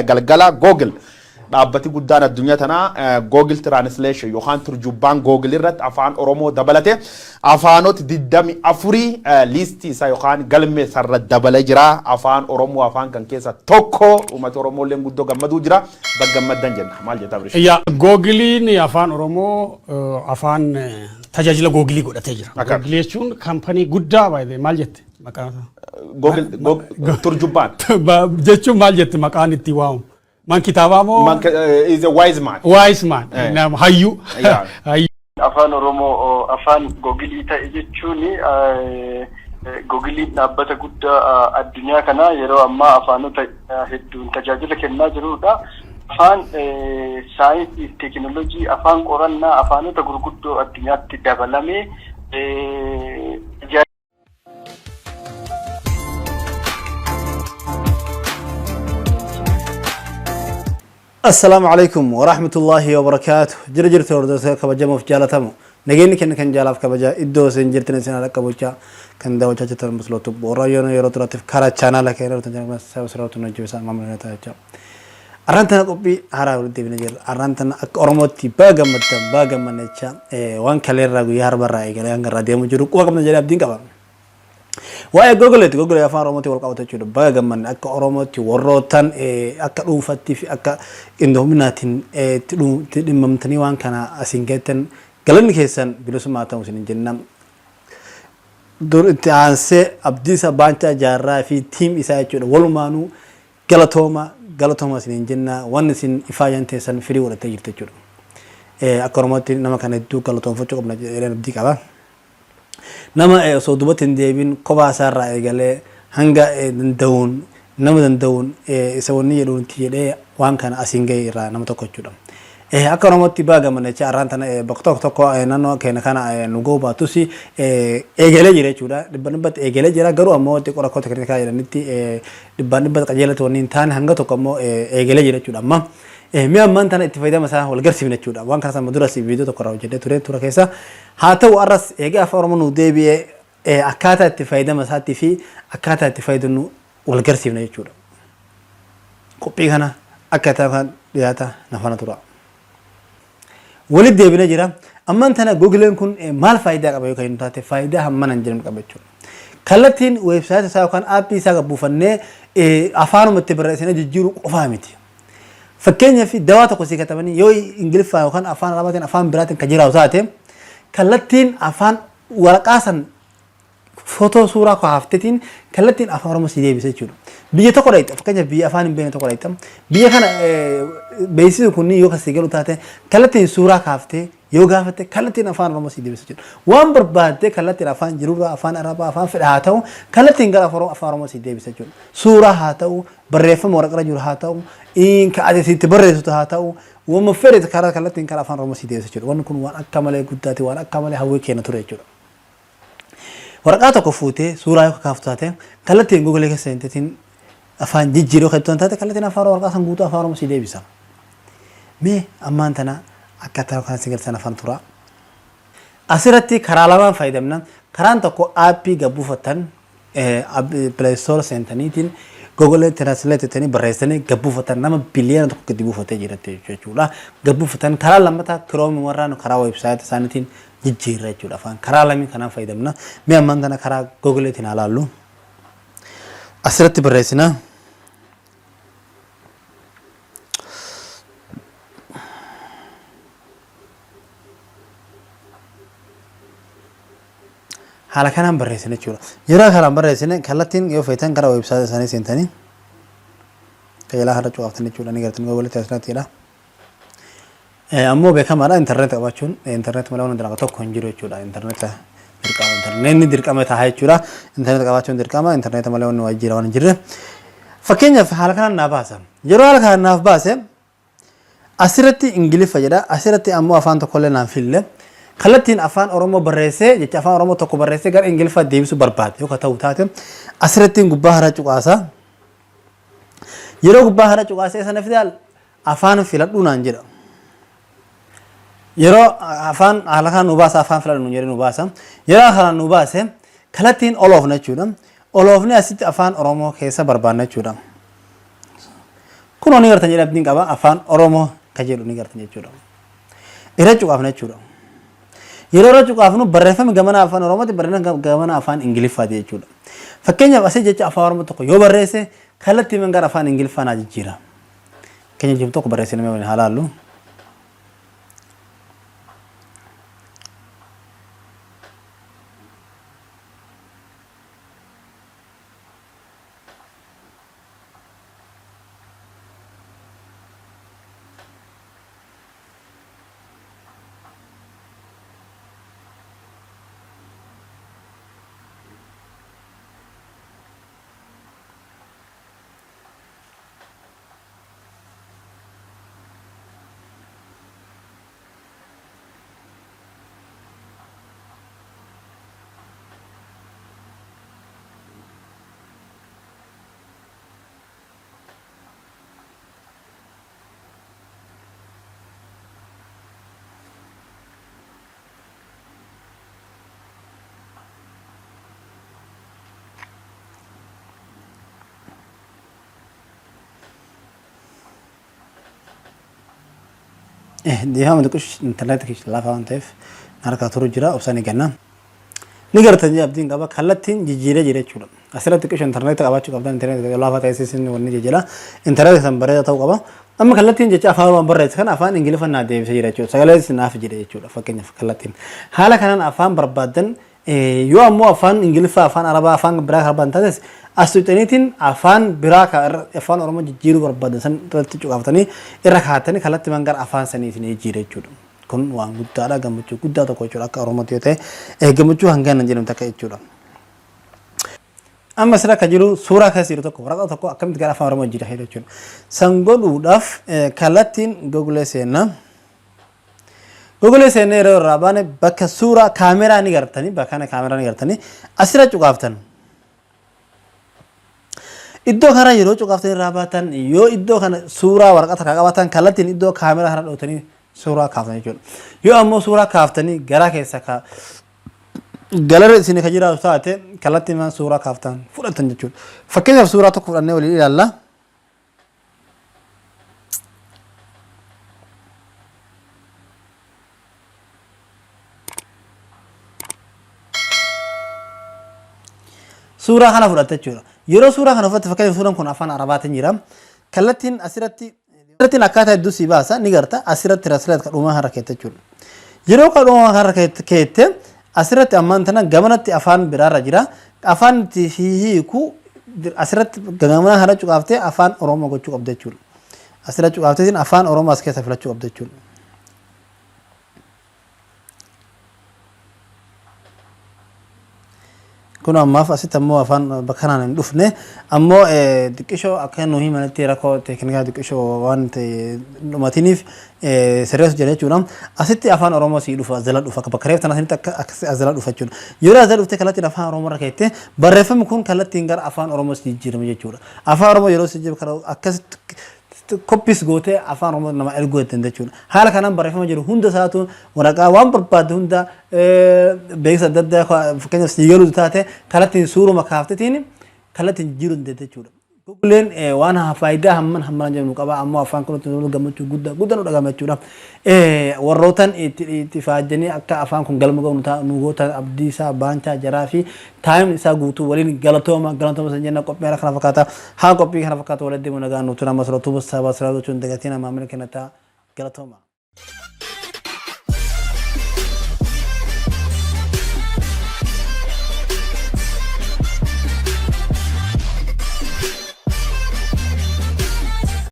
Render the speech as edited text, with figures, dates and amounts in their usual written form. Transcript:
galgala Google dhaabbati guddaan addunyaa tanaa Google Translation yookaan turjubbaan Google irratti afaan Oromoo dabalate afaanota 24 liistii isaa yookaan galmee sarara dabalee jira afaan Oromoo afaan kan keessa tokko uummata Oromoo illee guddoo gammaduu jira baggammaddan jenna maal jettaa Abirish? Ya Googlein afaan Oromoo afaan tajaajila Google godhatee jira. Google jechuun kaampanii guddaa baay'ee maal jette maqaan Google turjubbaan jechuun maal jette maqaan itti waamu. Man kitaaba moo is a wise man. Wise man. Hayyu. Afaan Oromoo afaan Google ta'e jechuun Google dhaabbata guddaa addunyaa kana yeroo ammaa afaanota hedduun tajaajila kennaa jirudha. Afaan saayinsii teekinooloojii afaan qorannaa afaanota gurguddoo addunyaatti dabalamee السلام عليكم ورحمة الله وبركاته. جرجرت وردوسة كبجة مفجالتهم. نجيني كن جالف كبجة إدو سنجرتنا سنة كبوجة كن دوا جالس ترمسلوت بورايون يروترات في كارا channel لكن يروتنا جالس سوسرات نجوسا مامنا تاجا. أرانتنا كوبي هارا ولدي بنجر أرانتنا أرموتي باغا منتشا وان كلير راغو يهار براي كلي أنغرا ديمو جرو كوا كم نجري أبدين كبا. Waa'ee Google afaan Oromootii wal qabatechuudha. Baga gammanne akka Oromootti warrootan akka dhuunfaatti fi akka qindoominaatiin dhimmamtanii waan kana asiin geettan galanni keessan bilisummaa ta'uu isin jenna. Dur itti aansee Abdiisa Baancaa Jaarraa fi tiim isaa jechuudha. Walumaanuu galatooma isin jenna. Waan isin ifaayyan teessan firii godhatee jirtu jechuudha. Akka Oromootti nama kana hedduu galatoomfachuu qabna jedheen abdii qaba. Nama osoo dubatiin deebiin kophaa isaarraa eegalee hanga nama danda'uun isa wanni jedhuunti jedhee waan kana asiin ga'e irraa nama tokko jechuudha. Akka Oromootti baga gammanne arraan tana bakka tokko naannoo keenya kana nu ga'uu baatus eegalee jira jechuudha. Dhibbatti eegalee jira garuu ammoo xiqqoo rakkoo teknikaa jedhanitti dhibbatti qajeelatu wanni hin taane hanga tokko ammoo eegalee jira jechuudha. Amma mi'a ammaan tana itti fayyadama isaa wal garsiifne jechuudha. Waan kana sama duras viidiyoo tokko irraa hojjedhee ture keessa haa ta'u arras egaa afaan Oromoo nu deebi'ee akkaataa itti fayyadama isaatii fi akkaataa itti fayyadamnu wal garsiifne jechuudha. Qophii kana akkaataa kan dhiyaata nafana tura. Walitti deebinee jira. Ammaan tana Googleen kun maal faayidaa qaba yookaan taate faayidaa hammana hin jedhamu qaba jechuudha. Kallattiin weebsaayitii isaa yookaan aappii isaa buufannee afaanuma itti barreessinee jijjiiruu qofaa miti. Fakkeenyaaf dawaa tokko sii katabanii yoo Ingiliffaa yookaan afaan Arabaatiin afaan biraatiin kan jiraatu taate kallattiin afaan waraqaa san footoo suuraa kaaftetiin kallattiin afaan Oromoo sii deebisa jechuudha. Biyya tokko dhayita fakkeenyaaf biyya afaan hin beekne tokko dhayita biyya kana beeksisuu kunniin yoo kasii galu taate kallattiin suuraa kaaftee yoo gaafatte kallattiin afaan Oromoo sii deebisa jechuudha. Waan barbaadde kallattiin afaan jirurraa afaan Arabaa afaan fedha haa ta'u kallattiin gara afaan Oromoo sii deebisa jechuudha. Suuraa haa ta'u barreeffama waraqaa jiru haa ta'u ka ati sitti barreessitu haa ta'u wama fedhe karaa kallattiin karaa afaan Oromoo sii deebisa jechuudha. Wanni kun waan akka malee guddaati waan akka malee hawwii kenna ture jechuudha. Waraqaa tokko fuutee suuraa yoo kaaftu taate kallattiin Google keessa seentetiin afaan jijjiiroo kan taate kallattiin afaan waraqaa san guutuu afaan Oromoo sii deebisa. Mee ammaan tana akkaataa kan sigalsan afaan tura. Asirratti karaa lamaan fayyadamna. Karaan tokko aappii gabbuufatan Play Store seentaniitiin Google Translate tani barreessanii gabbuufatan nama biliyoona tokko gadi buufatee jirate jechuudha. Gabbuufatan karaa lammataa Chrome warraan karaa website isaaniitiin jijjiirra jechuudha. Afaan karaa lamii kanaan fayyadamna. Mee ammaan tana karaa Googleetiin ilaallu. Asirratti barreessina. Haala kanaan barreessine jechuudha. Yeroo kanaan barreessine kallattiin yoo feetan karaa website isaanii seentanii qajeelaa har'a cufaaftan jechuudha. Ni gartan Google Translateedha. Ammoo beekamaadha internet qabaachuun internet malee waan dalagaa tokko hin jiru jechuudha. Internet dirqama ta'a jechuudha. Internet qabaachuun dirqama internet malee waan waajjira waan hin jirre. Fakkeenyaaf haala kanaan naaf baasa. Yeroo haala kanaan naaf baase asirratti Ingiliffa jedha. Asirratti ammoo afaan tokkollee naaf fille. Kallattiin afaan Oromoo barreessee jecha afaan Oromoo tokko barreessee gara Ingiliffaa deebisuu barbaade yoo ta'u taate asirratti gubbaa hara cuqaasa. Yeroo gubbaa hara cuqaasee sana fidaal afaan filadhuu naan jedha. Yeroo afaan haala kanaan nu baasa afaan filadhu jedhee nu baasa. Yeroo kanaan nu baase kallattiin oloofna jechuudha. Oloofni asitti afaan Oromoo keessa barbaadna jechuudha. kun oni gartan jedha abdiin qaba afaan oromoo ka jedhu ni gartan jechuudha irra cuqaafna jechuudha yeroo irra cuqaafnu barreeffame gamana afaan oromooti barreeffame gamana afaan ingiliffaati jechuudha fakkeenyaaf asii jecha afaan oromoo tokko yoo barreesse kallattii mangaar afaan ingiliffaa naa jijjiira keenya jiru tokko barreessine mee halaallu دي هم دكوش انترنت كيش لا فاهم تيف نارك تورو جرا أبساني كنا نقدر تنجي أبدين كابا خلتين جيرة جيرة شولا أصلا دكوش انترنت كابا شو كابا انترنت لا فاهم تيسين وني جيلا انترنت سامبرة تاو كابا أما خلتين جيتش أفهم برا كان أفهم إنجليزي فنا ديف جيرة شولا سجلا سناف جيرة شولا فكيني خلتين حالا كان أفهم بربادن يو أمو أفهم إنجليزي أفهم عربي أفهم برا عربي انتدس أستوتنيتين أفان براك أفان أورما جيرو بربادن سن ترتيجو أفتني إرخاتني خلت منقر أفان سنيتني جيرة جود كون وان قدارا جمبچو قدارا تو كوچورا كأورما تيوته جمبچو هنگان نجيم تكاي جودا أما سرا كجيرو سورة كسيرو تكو ركا تكو أكمل تكار أفان أورما جيرة هيرو جود سانغول وداف خلتين جوجل سينا جوجل سينا رو رابانه بك سورة كاميرا نيجرتني بكانه كاميرا نيجرتني أسرع جوكافتن iddoo kana yeroo cuqaftanii raabatan yoo iddoo kana suuraa waraqata qaqqabatan kallattiin iddoo kaameraa kana dhootanii suuraa kaaftan jechuudha yoo ammoo suuraa kaaftanii gara keessa ka galara isin ka jiraatu taate kallattiin man suuraa kaaftan fudhatan jechuudha fakkeenyaaf suuraa tokko fudhannee waliin ilaalla suuraa kana fudhatte jechuudha yeroo suuraa kana fudhatte fakkeenyaaf suuraan kun afaan arabaatiin jira kallattiin asirratti akkaataa hedduu si baasa ni garta asirratti rasleet kadhumaa harrakeette jechuudha yeroo kadhumaa harrakeette asirratti ammaan tana gamanatti afaan biraarra jira afaan itti hiiku asirratti gamana harra cuqaaftee afaan oromoo gochuu qabda jechuudha asirratti cuqaafteetiin afaan oromoo as keessa filachuu qabda jechuudha kun ammaaf asitti ammoo afaan bakka kanaan hin dhufne ammoo xiqqishoo akka nuyi manatti rakkoo teeknikaa xiqqishoo waan dhumatiniif sirreessu jira jechuudha asitti afaan oromoo sii dhufa azala dhufa bakka reef tana sinitti akka azala dhufa jechuudha yeroo azala dhufte kallattiin afaan oromoo irra keette barreeffamni kun kallattiin gara afaan oromoo sii jijjiirame jechuudha afaan oromoo yeroo sii jijjiirame akkasitti koppis gootee afaan oromoo nama erguu dandeenya jechuudha haala kanaan barreeffama jiru hunda isaatu waraqaa waan barbaadde hunda beeksisa adda addaa fakkeenyaaf sii galuu taate kallattiin suuruma kaaftetiin kallattiin jijjiiruu dandeenya jechuudha. Googleen waan faayidaa hamman jennu qaba ammoo afaan kun gammachuu guddaa nu dhagahama jechuudha. Warrootan itti faajjanii akka afaan kun galma gahu nu goota Abdiisaa Baancaa Jaraa fi taayimni isaa guutuu waliin galatooma san jenna qophii kana fakkaata haa qophii kana fakkaata walitti deemu nagaan nuti nama sirootuu sabaa sirootuu jechuun dagatiin maamila kennataa galatooma.